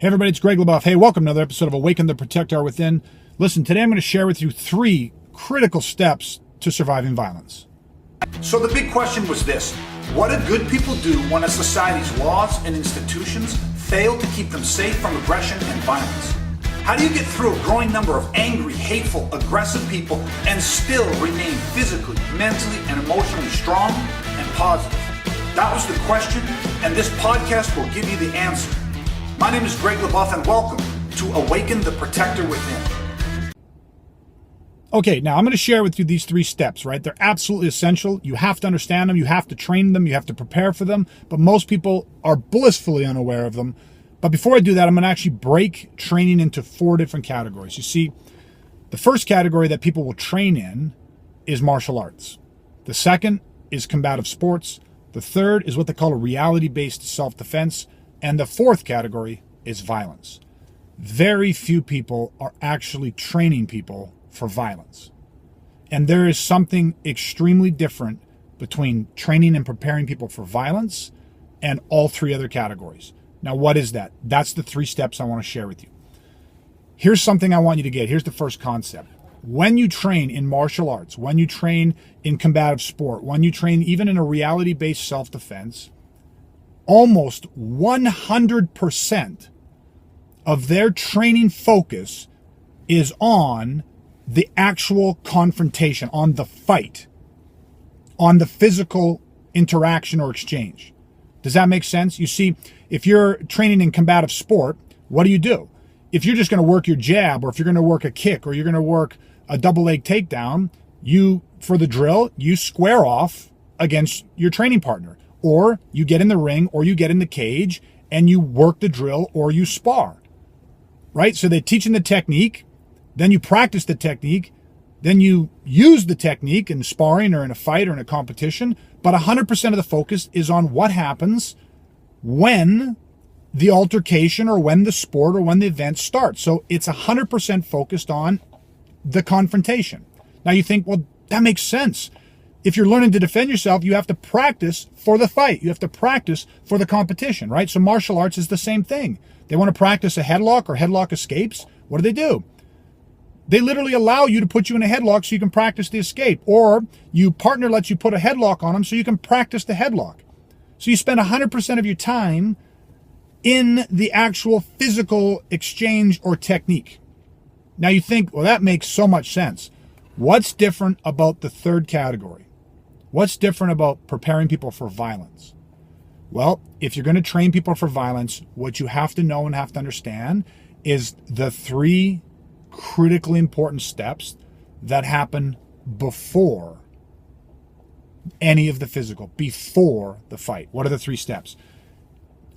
Hey everybody, it's Greg LaBeouf. Hey, welcome to another episode of Awaken, the Protect Our Within. Listen, today I'm going to share with you 3 critical steps to surviving violence. So the big question was this: what do good people do when a society's laws and institutions fail to keep them safe from aggression and violence? How do you get through a growing number of angry, hateful, aggressive people and still remain physically, mentally, and emotionally strong and positive? That was the question, and this podcast will give you the answer. My name is Greg LaBeouf, and welcome to Awaken the Protector Within. Okay, now I'm going to share with you these 3 steps, right? They're absolutely essential. You have to understand them, you have to train them, you have to prepare for them, but most people are blissfully unaware of them. But before I do that, I'm going to actually break training into 4 different categories. You see, the first category that people will train in is martial arts. The second is combative sports. The third is what they call a reality-based self-defense. And the 4th category is violence. Very few people are actually training people for violence. And there is something extremely different between training and preparing people for violence and all 3 other categories. Now, what is that? That's the 3 steps I want to share with you. Here's something I want you to get. Here's the first concept. When you train in martial arts, when you train in combative sport, when you train even in a reality-based self-defense, almost 100% of their training focus is on the actual confrontation, on the fight, on the physical interaction or exchange. Does that make sense? You see, if you're training in combative sport, what do? If you're just going to work your jab, or if you're going to work a kick, or you're going to work a double leg takedown, for the drill, you square off against your training partner. Or you get in the ring, or you get in the cage, and you work the drill, or you spar, right? So they're teaching the technique, then you practice the technique, then you use the technique in sparring or in a fight or in a competition, but 100% of the focus is on what happens when the altercation or when the sport or when the event starts. So it's 100% focused on the confrontation. Now you think, well, that makes sense. If you're learning to defend yourself, you have to practice for the fight. You have to practice for the competition, right? So martial arts is the same thing. They want to practice a headlock or headlock escapes. What do? They literally allow you to put you in a headlock so you can practice the escape. Or your partner lets you put a headlock on them so you can practice the headlock. So you spend 100% of your time in the actual physical exchange or technique. Now you think, well, that makes so much sense. What's different about the 3rd category? What's different about preparing people for violence? Well, if you're going to train people for violence, what you have to know and have to understand is the 3 critically important steps that happen before any of the physical, before the fight. What are the 3 steps?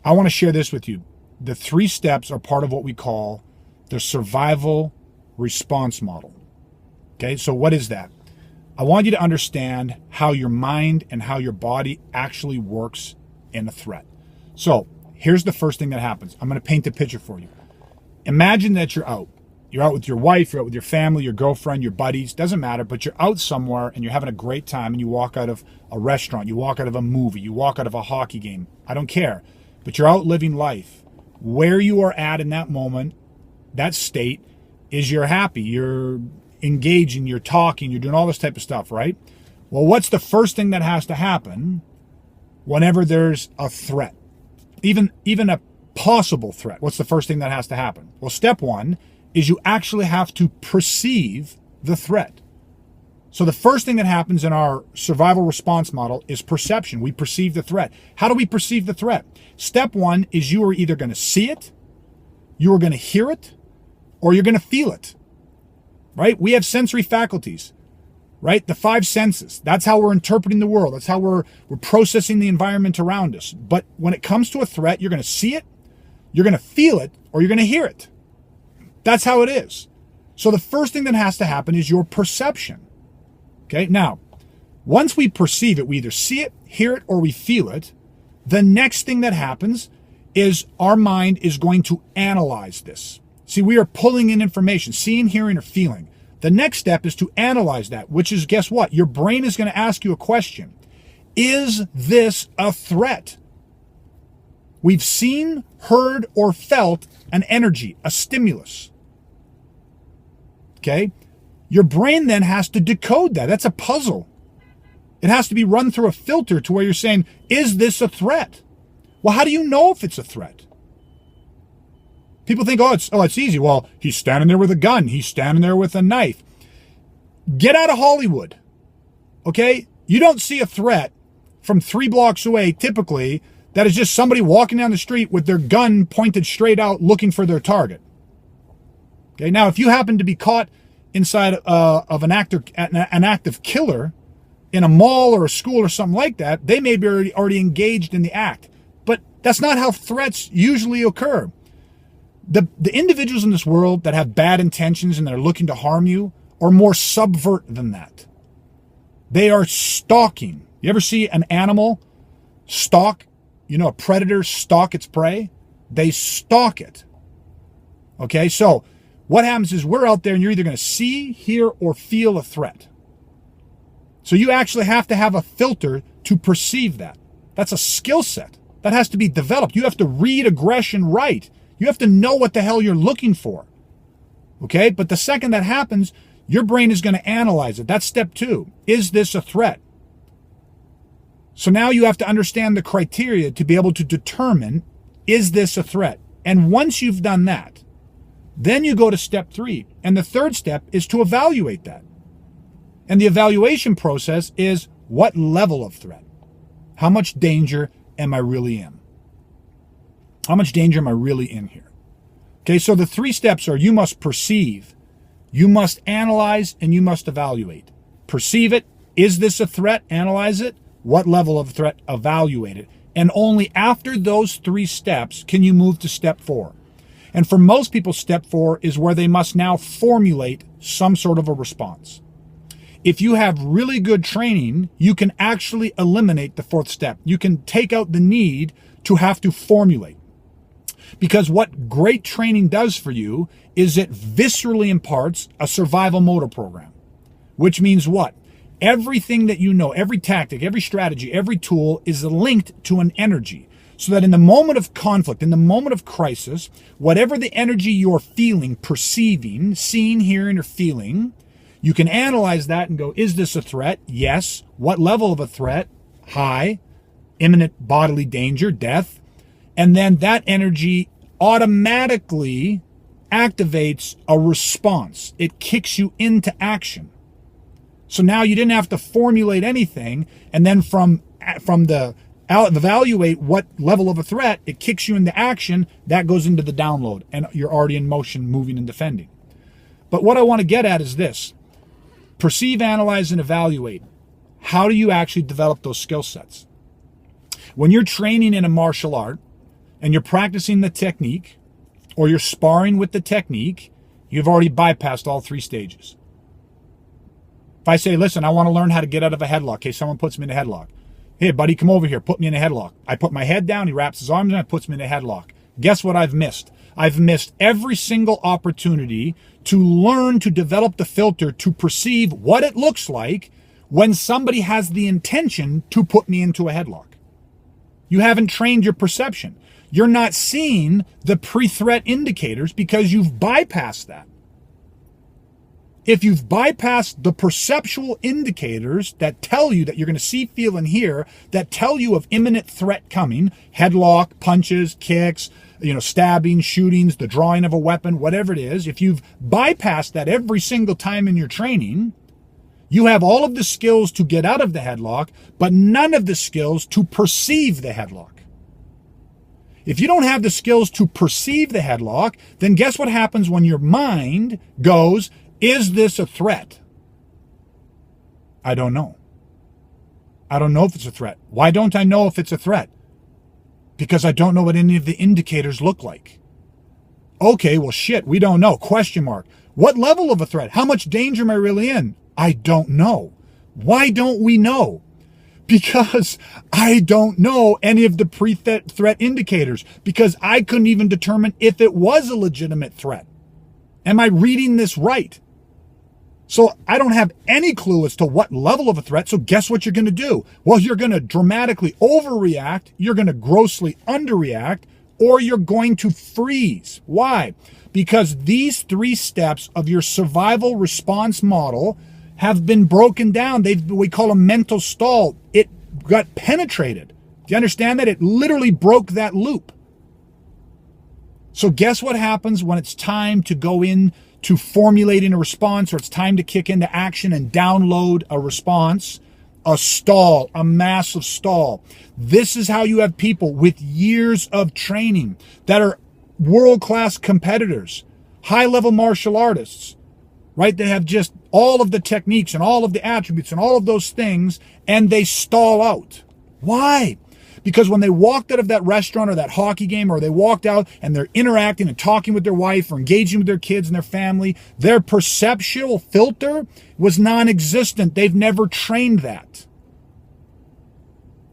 I want to share this with you. The 3 steps are part of what we call the survival response model. Okay, so what is that? I want you to understand how your mind and how your body actually works in a threat. So here's the first thing that happens. I'm going to paint a picture for you. Imagine that you're out. You're out with your wife, you're out with your family, your girlfriend, your buddies, doesn't matter, but you're out somewhere and you're having a great time, and you walk out of a restaurant, you walk out of a movie, you walk out of a hockey game. I don't care, but you're out living life. Where you are at in that moment, that state, is you're happy, you're engaging, you're talking, you're doing all this type of stuff, right? Well, what's the first thing that has to happen whenever there's a threat? Even a possible threat. What's the first thing that has to happen? Well, step 1 is you actually have to perceive the threat. So the first thing that happens in our survival response model is perception. We perceive the threat. How do we perceive the threat? Step 1 is you are either going to see it, you are going to hear it, or you're going to feel it. Right? We have sensory faculties, right? The 5 senses. That's how we're interpreting the world. That's how we're processing the environment around us. But when it comes to a threat, you're going to see it, you're going to feel it, or you're going to hear it. That's how it is. So the first thing that has to happen is your perception. Okay? Now, once we perceive it, we either see it, hear it, or we feel it. The next thing that happens is our mind is going to analyze this. See, we are pulling in information, seeing, hearing, or feeling. The next step is to analyze that, which is, guess what? Your brain is going to ask you a question. Is this a threat? We've seen, heard, or felt an energy, a stimulus. Okay? Your brain then has to decode that. That's a puzzle. It has to be run through a filter to where you're saying, is this a threat? Well, how do you know if it's a threat? People think, it's easy. Well, he's standing there with a gun. He's standing there with a knife. Get out of Hollywood. Okay? You don't see a threat from 3 blocks away, typically, that is just somebody walking down the street with their gun pointed straight out looking for their target. Okay? Now, if you happen to be caught inside of an active killer in a mall or a school or something like that, they may be already engaged in the act. But that's not how threats usually occur. The individuals in this world that have bad intentions and they're looking to harm you are more subvert than that. They are stalking. You ever see an animal stalk, a predator stalk its prey? They stalk it. Okay, so what happens is we're out there and you're either going to see, hear, or feel a threat. So you actually have to have a filter to perceive that. That's a skill set. That has to be developed. You have to read aggression right. You have to know what the hell you're looking for. Okay? But the second that happens, your brain is going to analyze it. That's step 2. Is this a threat? So now you have to understand the criteria to be able to determine, is this a threat? And once you've done that, then you go to step 3. And the third step is to evaluate that. And the evaluation process is, what level of threat? How much danger am I really in? How much danger am I really in here? Okay, so the 3 steps are, you must perceive, you must analyze, and you must evaluate. Perceive it. Is this a threat? Analyze it. What level of threat? Evaluate it. And only after those 3 steps can you move to step 4. And for most people, step 4 is where they must now formulate some sort of a response. If you have really good training, you can actually eliminate the 4th step. You can take out the need to have to formulate. Because what great training does for you is it viscerally imparts a survival motor program. Which means what? Everything that you know, every tactic, every strategy, every tool is linked to an energy. So that in the moment of conflict, in the moment of crisis, whatever the energy you're feeling, perceiving, seeing, hearing, or feeling, you can analyze that and go, is this a threat? Yes. What level of a threat? High. Imminent bodily danger, death. And then that energy automatically activates a response. It kicks you into action. So now you didn't have to formulate anything, and then from the evaluate what level of a threat, it kicks you into action. That goes into the download, and you're already in motion, moving and defending. But what I want to get at is this. Perceive, analyze, and evaluate. How do you actually develop those skill sets? When you're training in a martial art and you're practicing the technique, or you're sparring with the technique, you've already bypassed all 3 stages. If I say, listen, I want to learn how to get out of a headlock. Okay, someone puts me in a headlock. Hey, buddy, come over here. Put me in a headlock. I put my head down. He wraps his arms and puts me in a headlock. Guess what I've missed? I've missed every single opportunity to learn to develop the filter to perceive what it looks like when somebody has the intention to put me into a headlock. You haven't trained your perception. You're not seeing the pre-threat indicators because you've bypassed that. If you've bypassed the perceptual indicators that tell you that you're going to see, feel, and hear, that tell you of imminent threat coming, headlock, punches, kicks, stabbing, shootings, the drawing of a weapon, whatever it is, if you've bypassed that every single time in your training, you have all of the skills to get out of the headlock, but none of the skills to perceive the headlock. If you don't have the skills to perceive the headlock, then guess what happens when your mind goes, is this a threat? I don't know. I don't know if it's a threat. Why don't I know if it's a threat? Because I don't know what any of the indicators look like. Okay, well shit, we don't know. Question mark. What level of a threat? How much danger am I really in? I don't know. Why don't we know? Because I don't know any of the pre-threat indicators. Because I couldn't even determine if it was a legitimate threat. Am I reading this right? So I don't have any clue as to what level of a threat. So guess what you're going to do? Well, you're going to dramatically overreact. You're going to grossly underreact, or you're going to freeze. Why? Because these 3 steps of your survival response model have been broken down. We call them mental stall. It got penetrated. Do you understand that? It literally broke that loop. So guess what happens when it's time to go in to formulating a response, or it's time to kick into action and download a response? A stall, a massive stall. This is how you have people with years of training that are world-class competitors, high-level martial artists, right? They have just all of the techniques and all of the attributes and all of those things, and they stall out. Why? Because when they walked out of that restaurant or that hockey game, or they walked out and they're interacting and talking with their wife or engaging with their kids and their family, their perceptual filter was non-existent. They've never trained that.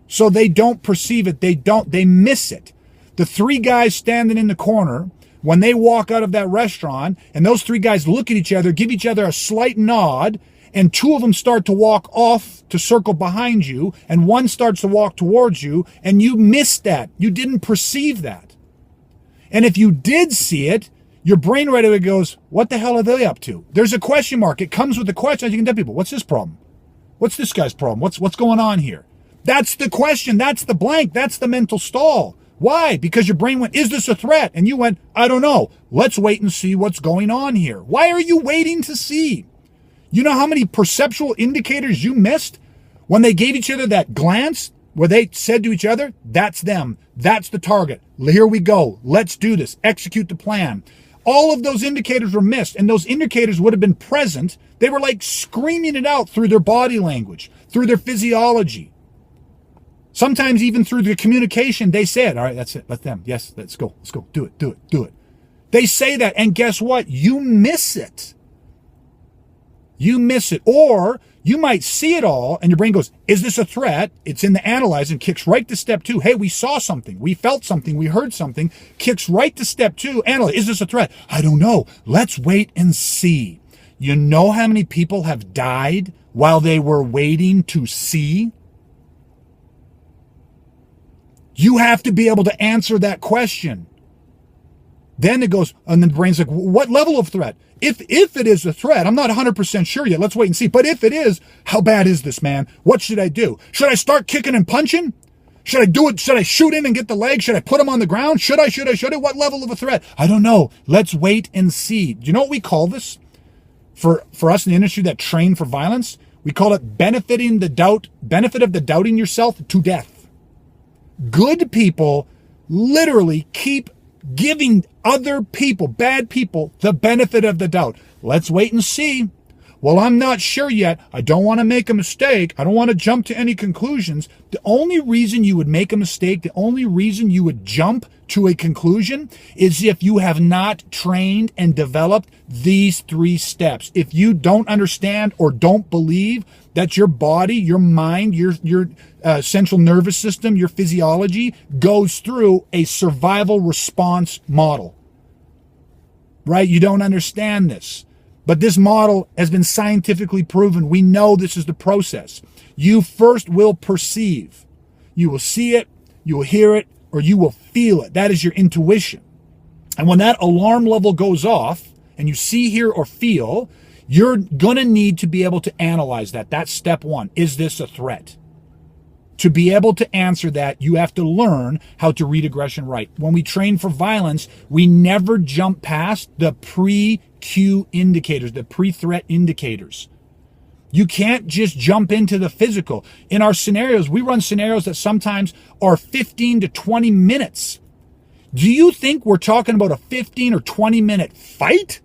So they don't perceive it. They miss it. The 3 guys standing in the corner, when they walk out of that restaurant and those 3 guys look at each other, give each other a slight nod, and 2 of them start to walk off to circle behind you, and 1 starts to walk towards you, and you missed that. You didn't perceive that. And if you did see it, your brain right away goes, what the hell are they up to? There's a question mark. It comes with a question. As you can tell people, what's this problem? What's this guy's problem? What's going on here? That's the question. That's the blank. That's the mental stall. Why? Because your brain went, is this a threat? And you went, I don't know. Let's wait and see what's going on here. Why are you waiting to see? You know how many perceptual indicators you missed when they gave each other that glance where they said to each other, that's them. That's the target. Here we go. Let's do this. Execute the plan. All of those indicators were missed, and those indicators would have been present. They were like screaming it out through their body language, through their physiology. Sometimes even through the communication, they said, all right, that's it. Let them. Yes, let's go. Let's go. Do it. They say that, and guess what? You miss it. You miss it. Or you might see it all, and your brain goes, is this a threat? It's in the analyze and kicks right to step 2. Hey, we saw something. We felt something. We heard something. Kicks right to step 2. Analyze. Is this a threat? I don't know. Let's wait and see. You know how many people have died while they were waiting to see? You have to be able to answer that question. Then it goes, and then the brain's like, what level of threat? If it is a threat, I'm not 100% sure yet. Let's wait and see. But if it is, how bad is this, man? What should I do? Should I start kicking and punching? Should I do it? Should I shoot in and get the leg? Should I put him on the ground? Should I? What level of a threat? I don't know. Let's wait and see. Do you know what we call this? For us in the industry that train for violence, we call it benefit of the doubting yourself to death. Good people literally keep giving other people, bad people, the benefit of the doubt. Let's wait and see. Well, I'm not sure yet. I don't want to make a mistake. I don't want to jump to any conclusions. The only reason you would make a mistake, the only reason you would jump to a conclusion is if you have not trained and developed these 3 steps. If you don't understand or don't believe that your body, your mind, your central nervous system, your physiology goes through a survival response model, right? You don't understand this. But this model has been scientifically proven. We know this is the process. You first will perceive. You will see it, you will hear it, or you will feel it. That is your intuition. And when that alarm level goes off and you see, hear, or feel, you're going to need to be able to analyze that. That's step 1. Is this a threat? To be able to answer that, you have to learn how to read aggression right. When we train for violence, we never jump past the pre-cue indicators, the pre-threat indicators. You can't just jump into the physical. In our scenarios, we run scenarios that sometimes are 15 to 20 minutes. Do you think we're talking about a 15 or 20 minute fight?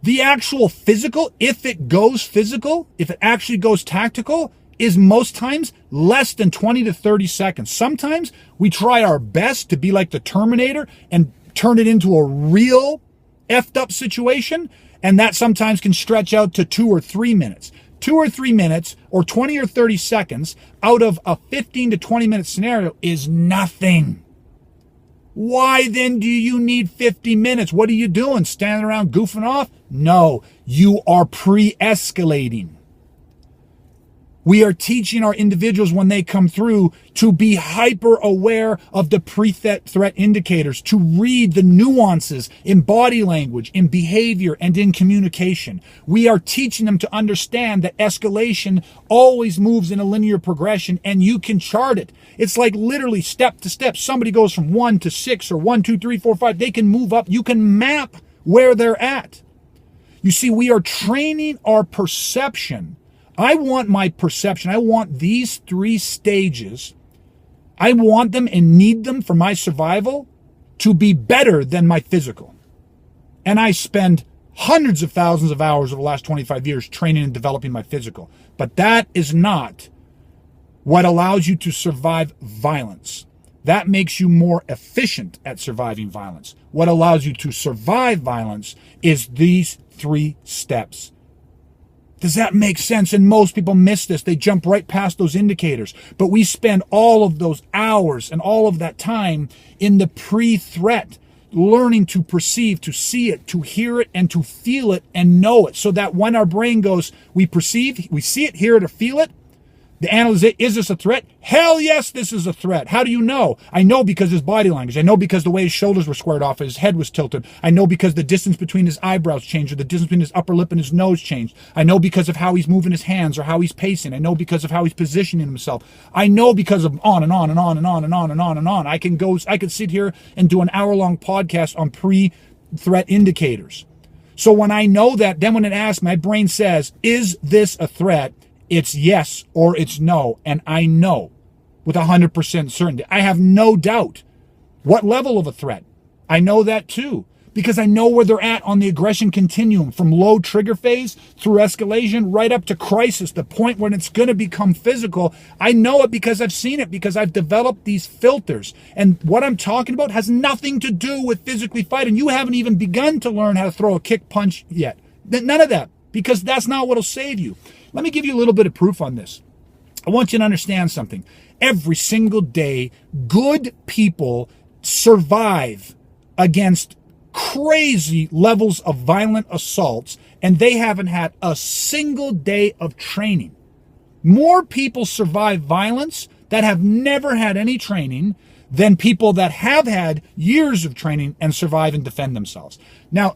The actual physical, if it goes physical, if it actually goes tactical, is most times less than 20 to 30 seconds. Sometimes we try our best to be like the Terminator and turn it into a real effed up situation, and that sometimes can stretch out to 2 or 3 minutes. 2 or 3 minutes or 20 or 30 seconds out of a 15 to 20 minute scenario is nothing. Why then do you need 50 minutes? What are you doing? Standing around goofing off? No, you are pre-escalating. We are teaching our individuals when they come through to be hyper aware of the pre-threat indicators, to read the nuances in body language, in behavior, and in communication. We are teaching them to understand that escalation always moves in a linear progression, and you can chart it. It's like literally step to step. Somebody goes from 1 to 6 or 1, 2, 3, 4, 5. They can move up. You can map where they're at. You see, we are training our perception. I want my perception. I want these 3 stages. I want them and need them for my survival to be better than my physical. And I spend hundreds of thousands of hours over the last 25 years training and developing my physical. But that is not what allows you to survive violence. That makes you more efficient at surviving violence. What allows you to survive violence is these 3 steps. Does that make sense? And most people miss this. They jump right past those indicators. But we spend all of those hours and all of that time in the pre-threat, learning to perceive, to see it, to hear it, and to feel it and know it. So that when our brain goes, we perceive, we see it, hear it, or feel it, the analyze, is this a threat? Hell yes, this is a threat. How do you know? I know because his body language. I know because the way his shoulders were squared off, his head was tilted. I know because the distance between his eyebrows changed, or the distance between his upper lip and his nose changed. I know because of how he's moving his hands or how he's pacing. I know because of how he's positioning himself. I know because of on and on and on and on and on and on and on. I could sit here and do an hour-long podcast on pre-threat indicators. So when I know that, then when it asks, my brain says, is this a threat? It's yes or it's no, and I know with 100% certainty. I have no doubt. What level of a threat? I know that too, because I know where they're at on the aggression continuum, from low trigger phase through escalation right up to crisis, the point when it's going to become physical. I know it because I've seen it, because I've developed these filters. And what I'm talking about has nothing to do with physically fighting. You haven't even begun to learn how to throw a kick punch yet. None of that, because that's not what'll save you. Let me give you a little bit of proof on this. I want you to understand something. Every single day, good people survive against crazy levels of violent assaults, and they haven't had a single day of training. More people survive violence that have never had any training than people that have had years of training and survive and defend themselves. Now,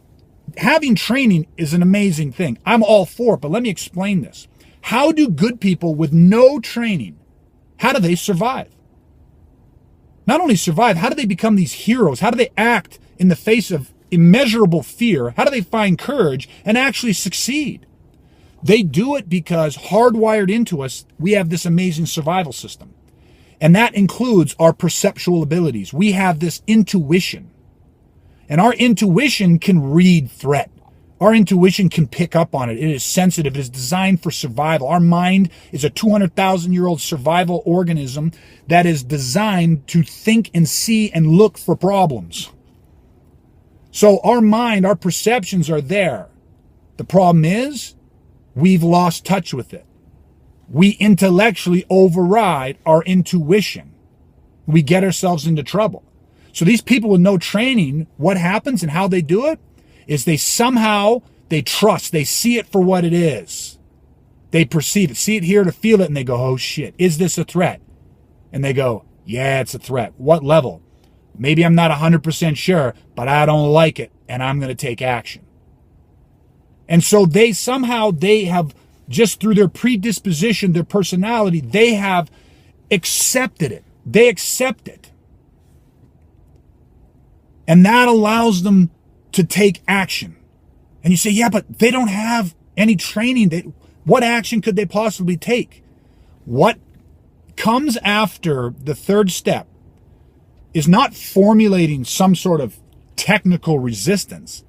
having training is an amazing thing. I'm all for it, but let me explain this. How do good people with no training, how do they survive? Not only survive, how do they become these heroes? How do they act in the face of immeasurable fear? How do they find courage and actually succeed? They do it because hardwired into us, we have this amazing survival system. And that includes our perceptual abilities. We have this intuition. And our intuition can read threat. Our intuition can pick up on it. It is sensitive. It is designed for survival. Our mind is a 200,000-year-old survival organism that is designed to think and see and look for problems. So our mind, our perceptions are there. The problem is we've lost touch with it. We intellectually override our intuition. We get ourselves into trouble. So these people with no training, what happens and how they do it is they trust, they see it for what it is. They perceive it, see it, hear it, or feel it, and they go, oh shit, is this a threat? And they go, yeah, it's a threat. What level? Maybe I'm not 100% sure, but I don't like it, and I'm going to take action. And so they have, just through their predisposition, their personality, they have accepted it. They accept it. And that allows them to take action. And you say, yeah, but they don't have any training. What action could they possibly take? What comes after the third step is not formulating some sort of technical resistance.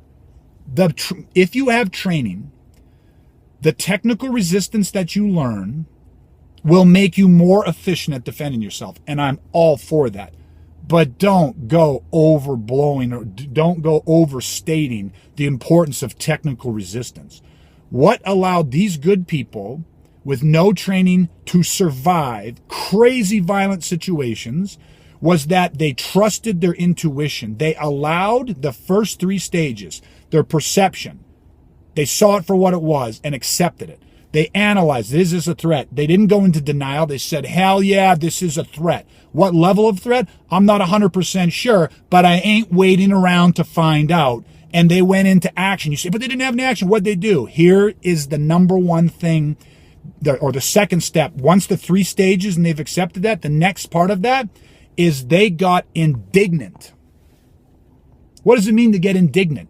If you have training, the technical resistance that you learn will make you more efficient at defending yourself. And I'm all for that. But don't go overblowing or don't go overstating the importance of technical resistance. What allowed these good people with no training to survive crazy violent situations was that they trusted their intuition. They allowed the first 3 stages, their perception. They saw it for what it was and accepted it. They analyzed, is this a threat? They didn't go into denial. They said, hell yeah, this is a threat. What level of threat? I'm not 100% sure, but I ain't waiting around to find out. And they went into action. You say, but they didn't have any action. What'd they do? Here is the number one thing, or the second step. Once the 3 stages and they've accepted that, the next part of that is they got indignant. What does it mean to get indignant?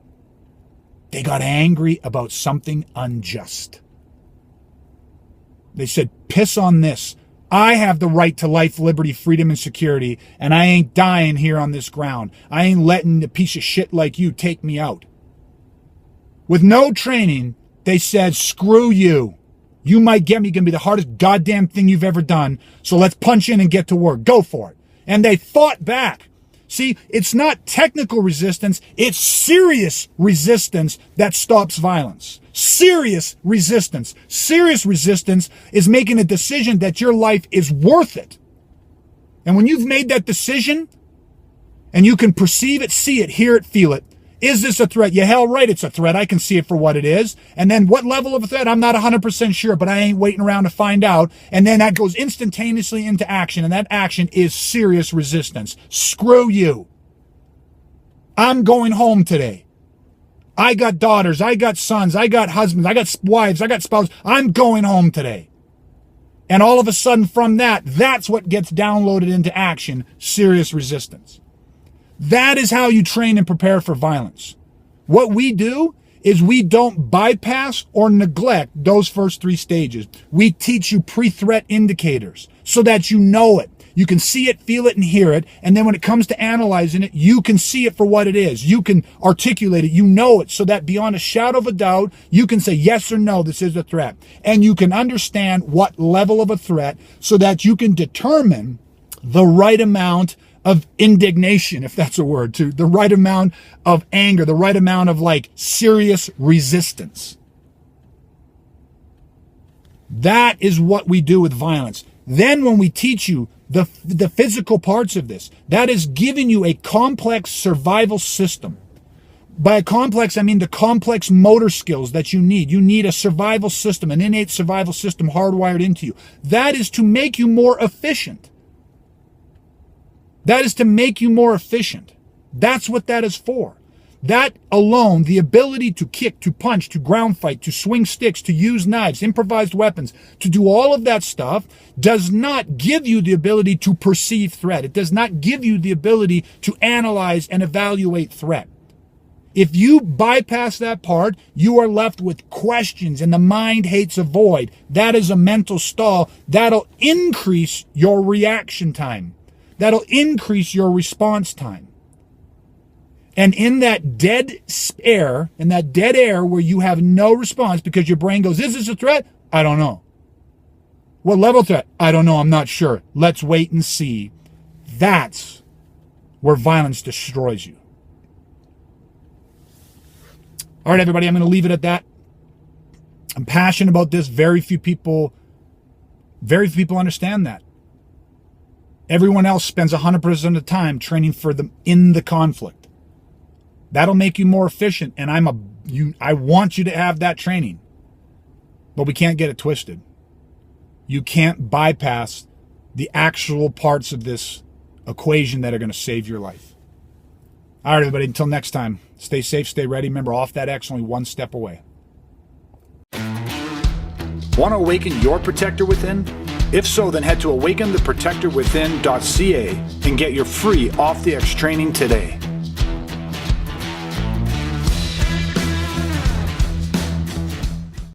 They got angry about something unjust. They said, piss on this. I have the right to life, liberty, freedom, and security, and I ain't dying here on this ground. I ain't letting a piece of shit like you take me out. With no training, they said, screw you. You might get me. It's going to be the hardest goddamn thing you've ever done, so let's punch in and get to work. Go for it. And they fought back. See, it's not technical resistance, it's serious resistance that stops violence. Serious resistance. Serious resistance is making a decision that your life is worth it. And when you've made that decision, and you can perceive it, see it, hear it, feel it, is this a threat? Yeah, hell right, it's a threat. I can see it for what it is. And then what level of a threat? I'm not 100% sure, but I ain't waiting around to find out. And then that goes instantaneously into action, and that action is serious resistance. Screw you. I'm going home today. I got daughters, I got sons, I got husbands, I got wives, I got spouses. I'm going home today. And all of a sudden from that, that's what gets downloaded into action, serious resistance. That is how you train and prepare for violence. What we do is we don't bypass or neglect those first 3 stages. We teach you pre-threat indicators so that you know it. You can see it, feel it, and hear it. And then when it comes to analyzing it, you can see it for what it is. You can articulate it. You know it so that beyond a shadow of a doubt, you can say yes or no, this is a threat. And you can understand what level of a threat so that you can determine the right amount of indignation, if that's a word, to the right amount of anger, the right amount of serious resistance. That is what we do with violence. Then when we teach you the physical parts of this, that is giving you a complex survival system. By complex, I mean the complex motor skills that you need. You need a survival system, an innate survival system hardwired into you. That is to make you more efficient. That is to make you more efficient. That's what that is for. That alone, the ability to kick, to punch, to ground fight, to swing sticks, to use knives, improvised weapons, to do all of that stuff, does not give you the ability to perceive threat. It does not give you the ability to analyze and evaluate threat. If you bypass that part, you are left with questions, and the mind hates a void. That is a mental stall. That'll increase your reaction time. That'll increase your response time. And in that dead air, where you have no response because your brain goes, is this a threat? I don't know. What level threat? I don't know. I'm not sure. Let's wait and see. That's where violence destroys you. All right, everybody, I'm going to leave it at that. I'm passionate about this. Very few people understand that. Everyone else spends 100% of the time training for them in the conflict. That'll make you more efficient, and I want you to have that training. But we can't get it twisted. You can't bypass the actual parts of this equation that are going to save your life. All right, everybody, until next time, stay safe, stay ready. Remember, off that X, only one step away. Want to awaken your protector within? If so, then head to awakentheprotectorwithin.ca and get your free Off the X training today.